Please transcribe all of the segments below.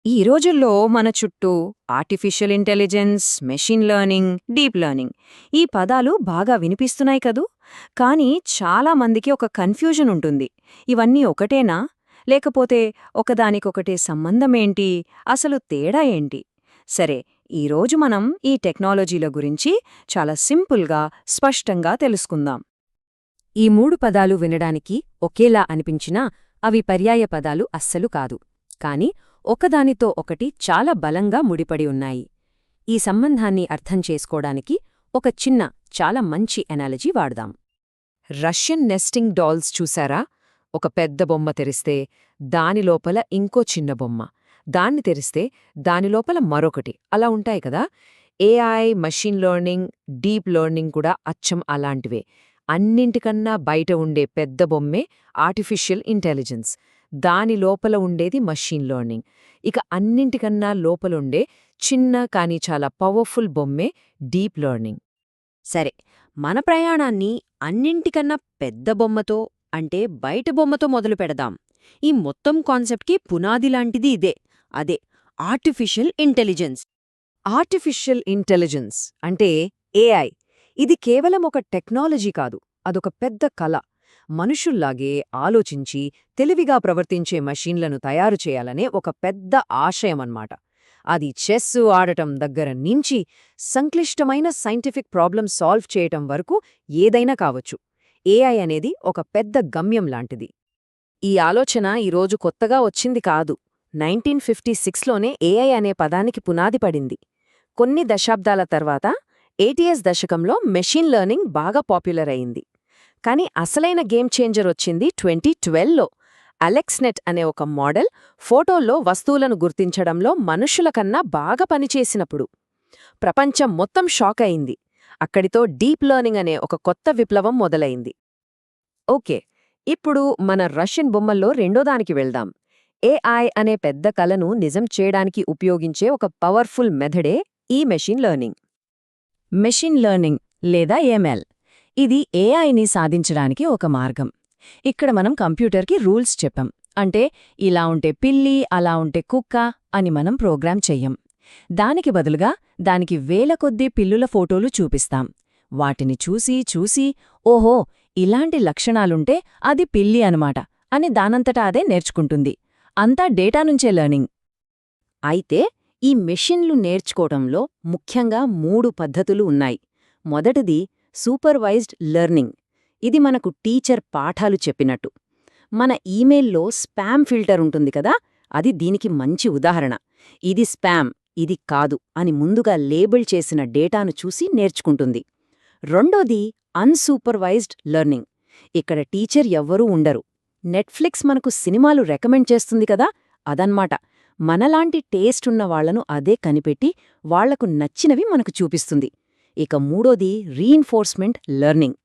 ఈ రోజుల్లో మన చుట్టూ artificial intelligence, machine learning, deep learning ఈ పదాలు బాగా వినిపిస్తున్నాయి కదూ. కానీ చాలా మందికి ఒక కన్ఫ్యూజన్ ఉంటుంది. ఇవన్నీ ఒకటేనా? లేకపోతే ఒకదానికొకటే సంబంధమేంటి? అసలు తేడా ఏంటి? సరే, ఈరోజు మనం ఈ టెక్నాలజీల గురించి చాలా సింపుల్గా, స్పష్టంగా తెలుసుకుందాం. ఈ మూడు పదాలు వినడానికి ఒకేలా అనిపించినా అవి పర్యాయ పదాలు అస్సలు కాదు. కాని ఒకదానితో ఒకటి చాలా బలంగా ముడిపడి ఉన్నాయి. ఈ సంబంధాన్ని అర్థం చేసుకోవడానికి ఒక చిన్న, చాలా మంచి ఎనాలజీ వాడదాం. రష్యన్ నెస్టింగ్ డాల్స్ చూసారా? ఒక పెద్ద బొమ్మ తెరిస్తే దాని లోపల ఇంకో చిన్న బొమ్మ, దాన్ని తెరిస్తే దానిలోపల మరొకటి, అలా ఉంటాయి కదా. AI, machine learning, deep learning కూడా అచ్చం అలాంటివే. అన్నింటికన్నా బయట ఉండే పెద్ద బొమ్మే ఆర్టిఫిషియల్ ఇంటెలిజెన్స్, దాని లోపల ఉండేది మషీన్ లెర్నింగ్. ఇక అన్నింటికన్నా లోపలుండే చిన్న కానీ చాలా పవర్ఫుల్ బొమ్మే డీప్ లెర్నింగ్. సరే, మన ప్రయాణాన్ని అన్నింటికన్నా పెద్ద బొమ్మతో, అంటే బయట బొమ్మతో మొదలు పెడదాం. ఈ మొత్తం కాన్సెప్ట్కి పునాది లాంటిది ఇదే. అదే ఆర్టిఫిషియల్ ఇంటెలిజెన్స్. ఆర్టిఫిషియల్ ఇంటెలిజెన్స్ అంటే ఏఐ. ఇది కేవలం ఒక టెక్నాలజీ కాదు, అదొక పెద్ద కళ. మనుషుల్లాగే ఆలోచించి తెలివిగా ప్రవర్తించే మషీన్లను తయారు చేయాలనే ఒక పెద్ద ఆశయమన్నమాట. అది చెస్ ఆడటం దగ్గర నుంచి సంక్లిష్టమైన సైంటిఫిక్ ప్రాబ్లం సాల్వ్ చేయటం వరకు ఏదైనా కావచ్చు. ఏఐ అనేది ఒక పెద్ద గమ్యం లాంటిది. ఈ ఆలోచన ఈరోజు కొత్తగా వచ్చింది కాదు. 1956లోనే ఏఐ అనే పదానికి పునాది పడింది. కొన్ని దశాబ్దాల తర్వాత 80s దశకంలో మెషీన్ లెర్నింగ్ బాగా పాపులర్ అయింది. కానీ అసలైన గేమ్ చేంజర్ వచ్చింది 2012లో. అలెక్స్నెట్ అనే ఒక మోడల్ ఫోటోల్లో వస్తువులను గుర్తించడంలో మనుషుల కన్నా బాగా పనిచేసినప్పుడు ప్రపంచం మొత్తం షాక్ అయింది. అక్కడితో డీప్ లెర్నింగ్ అనే ఒక కొత్త విప్లవం మొదలైంది. ఓకే, ఇప్పుడు మన రష్యన్ బొమ్మల్లో రెండోదానికి వెళ్దాం. ఏఐ అనే పెద్ద కలను నిజం చేయడానికి ఉపయోగించే ఒక పవర్ఫుల్ మెథడే ఈ మెషిన్ లెర్నింగ్. మెషిన్ లెర్నింగ్ లేదా ఎంఎల్, ఇది ఏఐని సాధించడానికి ఒక మార్గం. ఇక్కడ మనం కంప్యూటర్కి రూల్స్ చెప్పాం. అంటే ఇలా ఉంటే పిల్లి, అలా ఉంటే కుక్క అని మనం ప్రోగ్రామ్ చెయ్యం. దానికి బదులుగా దానికి వేల కొద్దీ పిల్లుల ఫోటోలు చూపిస్తాం. వాటిని చూసి చూసి ఓహో, ఇలాంటి లక్షణాలుంటే అది పిల్లి అనమాట అని దానంతటా అదే నేర్చుకుంటుంది. అంతా డేటా నుంచే లెర్నింగ్. అయితే ఈ మెషిన్లు నేర్చుకోవడంలో ముఖ్యంగా 3 పద్ధతులు ఉన్నాయి. మొదటిది సూపర్వైజ్డ్ లెర్నింగ్. ఇది మనకు టీచర్ పాఠాలు చెప్పినట్టు. మన ఈమెయిల్లో స్పామ్ ఫిల్టర్ ఉంటుంది కదా, అది దీనికి మంచి ఉదాహరణ. ఇది స్పామ్, ఇది కాదు అని ముందుగా లేబుల్ చేసిన డేటాను చూసి నేర్చుకుంటుంది. రెండోది అన్సూపర్వైజ్డ్ లెర్నింగ్. ఇక్కడ టీచర్ ఎవ్వరూ ఉండరు. నెట్ఫ్లిక్స్ మనకు సినిమాలు రికమెండ్ చేస్తుంది కదా, అదన్మాట. మనలాంటి టేస్ట్ ఉన్న వాళ్లను అదే కనిపెట్టి వాళ్లకు నచ్చినవి మనకు చూపిస్తుంది. ఇక మూడోది రీఇన్ఫోర్స్మెంట్ లెర్నింగ్.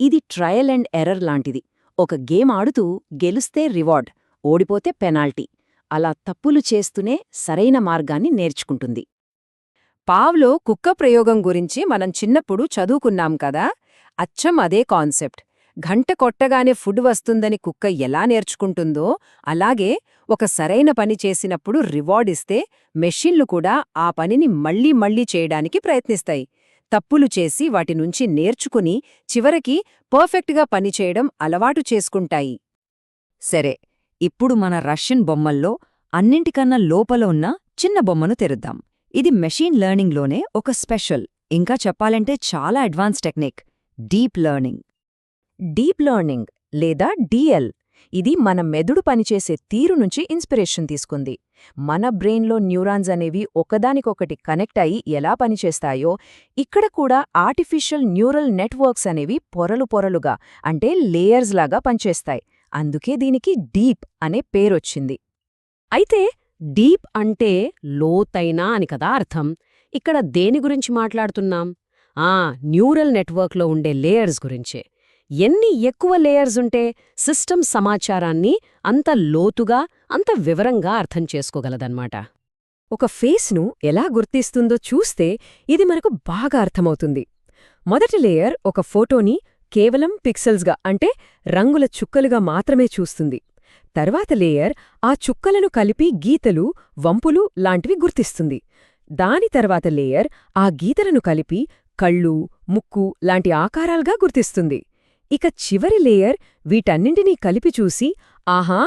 ఇది ట్రయల్ అండ్ ఎర్రర్ లాంటిది. ఒక గేమ్ ఆడుతూ గెలుస్తే రివార్డ్, ఓడిపోతే పెనాల్టీ, అలా తప్పులు చేస్తూనే సరైన మార్గాన్ని నేర్చుకుంటుంది. పావ్లో కుక్క ప్రయోగం గురించి మనం చిన్నప్పుడు చదువుకున్నాం కదా, అచ్చం అదే కాన్సెప్ట్. గంట కొట్టగానే ఫుడ్ వస్తుందని కుక్క ఎలా నేర్చుకుంటుందో, అలాగే ఒక సరైన పని చేసినప్పుడు రివార్డ్ ఇస్తే మెషిన్లు కూడా ఆ పనిని మళ్లీ మళ్లీ చేయడానికి ప్రయత్నిస్తాయి. తప్పులు చేసి వాటి నుంచి నేర్చుకుని చివరికి పర్ఫెక్ట్గా పనిచేయడం అలవాటు చేసుకుంటాయి. సరే, ఇప్పుడు మన రష్యన్ బొమ్మల్లో అన్నింటికన్నా లోపల ఉన్న చిన్న బొమ్మను తెరుద్దాం. ఇది మెషీన్ లెర్నింగ్లోనే ఒక స్పెషల్, ఇంకా చెప్పాలంటే చాలా advance technique, deep learning. Deep learning లేదా డిఎల్, ఇది మన మెదడు పనిచేసే తీరు నుంచి ఇన్స్పిరేషన్ తీసుకుంది. మన బ్రెయిన్లో న్యూరాన్స్ అనేవి ఒకదానికొకటి కనెక్ట్ అయి ఎలా పనిచేస్తాయో, ఇక్కడ కూడా ఆర్టిఫిషియల్ న్యూరల్ నెట్వర్క్స్ అనేవి పొరలు పొరలుగా, అంటే లేయర్స్ లాగా పనిచేస్తాయి. అందుకే దీనికి డీప్ అనే పేరొచ్చింది. అయితే డీప్ అంటే లోతైన అని కదా అర్థం. ఇక్కడ దేని గురించి మాట్లాడుతున్నాం? న్యూరల్ నెట్వర్క్లో ఉండే లేయర్స్ గురించే. ఎన్ని ఎక్కువ లేయర్స్ ఉంటే సిస్టమ్ సమాచారాన్ని అంత లోతుగా, అంత వివరంగా అర్థం చేసుకోగలదన్నమాట. ఒక ఫేస్ను ఎలా గుర్తిస్తుందో చూస్తే ఇది మనకు బాగా అర్థమవుతుంది. మొదటి లేయర్ ఒక ఫోటోని కేవలం పిక్సెల్స్గా, అంటే రంగుల చుక్కలుగా మాత్రమే చూస్తుంది. తర్వాత లేయర్ ఆ చుక్కలను కలిపి గీతలు, వంపులు లాంటివి గుర్తిస్తుంది. దాని తర్వాత లేయర్ ఆ గీతలను కలిపి కళ్ళు, ముక్కు లాంటి ఆకారాలుగా గుర్తిస్తుంది. ఇక చివరి లేయర్ వీటన్నింటినీ కలిపి చూసి ఆహా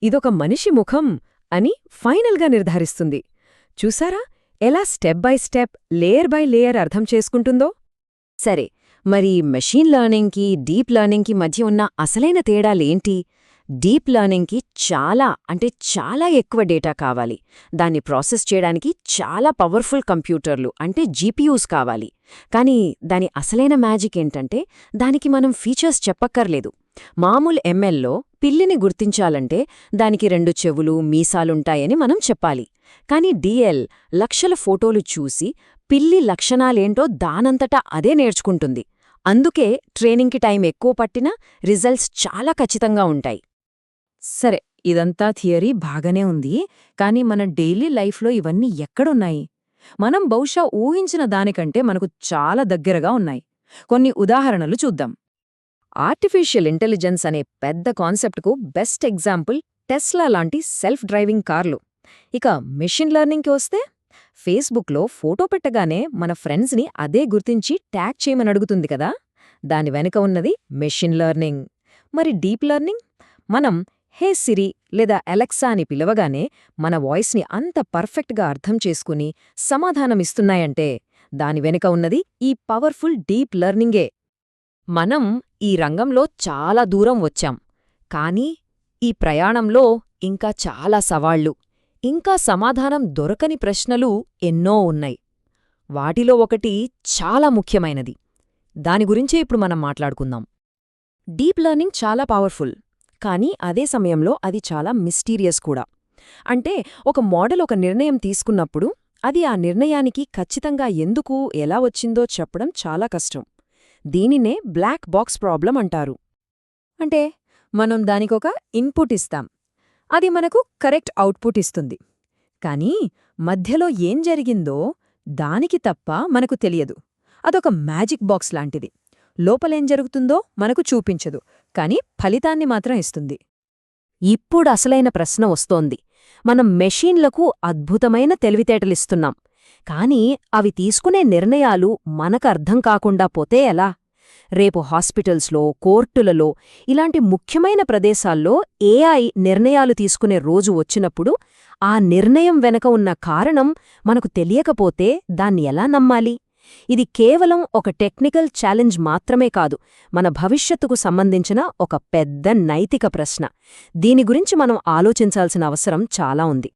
ఇదొక మనిషి ముఖం అని ఫైనల్గా నిర్ధారిస్తుంది. చూసారా ఎలా step by step, layer by layer అర్థం చేసుకుంటుందో? సరే, మరి మెషీన్ లెర్నింగ్కి, డీప్ లెర్నింగ్కి మధ్య ఉన్న అసలైన తేడాలేంటి? డీప్ లెర్నింగ్కి చాలా ఎక్కువ డేటా కావాలి. దాన్ని ప్రాసెస్ చేయడానికి చాలా పవర్ఫుల్ కంప్యూటర్లు అంటే జీపీయూస్ కావాలి. కానీ దాని అసలైన మ్యాజిక్ ఏంటంటే దానికి మనం ఫీచర్స్ చెప్పక్కర్లేదు. మామూలు ఎంఎల్లో పిల్లిని గుర్తించాలంటే దానికి 2 చెవులు, మీసాలుంటాయని మనం చెప్పాలి. కానీ డిఎల్ లక్షల ఫోటోలు చూసి పిల్లి లక్షణాలేంటో దానంతటా అదే నేర్చుకుంటుంది. అందుకే ట్రైనింగ్కి టైం ఎక్కువ పట్టినా రిజల్ట్స్ చాలా ఖచ్చితంగా ఉంటాయి. సరే, ఇదంతా థియరీ బాగానే ఉంది. కానీ మన డైలీ లైఫ్లో ఇవన్నీ ఎక్కడున్నాయి? మనం బహుశా ఊహించిన దానికంటే మనకు చాలా దగ్గరగా ఉన్నాయి. కొన్ని ఉదాహరణలు చూద్దాం. ఆర్టిఫిషియల్ ఇంటెలిజెన్స్ అనే పెద్ద కాన్సెప్ట్కు బెస్ట్ ఎగ్జాంపుల్ టెస్లా లాంటి సెల్ఫ్ డ్రైవింగ్ కార్లు. ఇక మెషిన్ లెర్నింగ్కి వస్తే ఫేస్బుక్లో ఫోటో పెట్టగానే మన ఫ్రెండ్స్ని అదే గుర్తించి ట్యాగ్ చేయమని అడుగుతుంది కదా, దాని వెనుక ఉన్నది మెషిన్ లెర్నింగ్. మరి డీప్ లెర్నింగ్? మనం హే సిరి లేదా అలెక్సా అని పిలవగానే మన వాయిస్ని అంత పర్ఫెక్ట్గా అర్థం చేసుకుని సమాధానమిస్తున్నాయంటే దాని వెనుక ఉన్నది ఈ పవర్ఫుల్ డీప్ లెర్నింగే. మనం ఈ రంగంలో చాలా దూరం వచ్చాం. కానీ ఈ ప్రయాణంలో ఇంకా చాలా సవాళ్లు, ఇంకా సమాధానం దొరకని ప్రశ్నలు ఎన్నో ఉన్నాయి. వాటిలో ఒకటి చాలా ముఖ్యమైనది. దాని గురించే ఇప్పుడు మనం మాట్లాడుకుందాం. డీప్ లెర్నింగ్ చాలా పవర్ఫుల్, కానీ అదే సమయంలో అది చాలా మిస్టీరియస్ కూడా. అంటే ఒక మోడల్ ఒక నిర్ణయం తీసుకున్నప్పుడు అది ఆ నిర్ణయానికి ఖచ్చితంగా ఎందుకు, ఎలా వచ్చిందో చెప్పడం చాలా కష్టం. దీనినే బ్లాక్ బాక్స్ ప్రాబ్లం అంటారు. అంటే మనం దానికొక ఇన్పుట్ ఇస్తాం, అది మనకు కరెక్ట్ అవుట్పుట్ ఇస్తుంది. కానీ మధ్యలో ఏం జరిగిందో దానికి తప్ప మనకు తెలియదు. అదొక మ్యాజిక్ బాక్స్ లాంటిది. లోపలేం జరుగుతుందో మనకు చూపించదు, కానీ ఫలితాన్ని మాత్రం ఇస్తుంది. ఇప్పుడు అసలైన ప్రశ్న వస్తోంది. మనం మెషీన్లకు అద్భుతమైన తెలివితేటలిస్తున్నాం, కానీ అవి తీసుకునే నిర్ణయాలు మనకర్థం కాకుండా పోతే ఎలా? రేపు హాస్పిటల్స్లో, కోర్టులలో ఇలాంటి ముఖ్యమైన ప్రదేశాల్లో ఏఐ నిర్ణయాలు తీసుకునే రోజు వచ్చినప్పుడు ఆ నిర్ణయం వెనక ఉన్న కారణం మనకు తెలియకపోతే దాన్ని ఎలా నమ్మాలి? ఇది కేవలం ఒక టెక్నికల్ ఛాలెంజ్ మాత్రమే కాదు, మన భవిష్యత్తుకు సంబంధించిన ఒక పెద్ద నైతిక ప్రశ్న. దీని గురించి మనం ఆలోచించాల్సిన అవసరం చాలా ఉంది.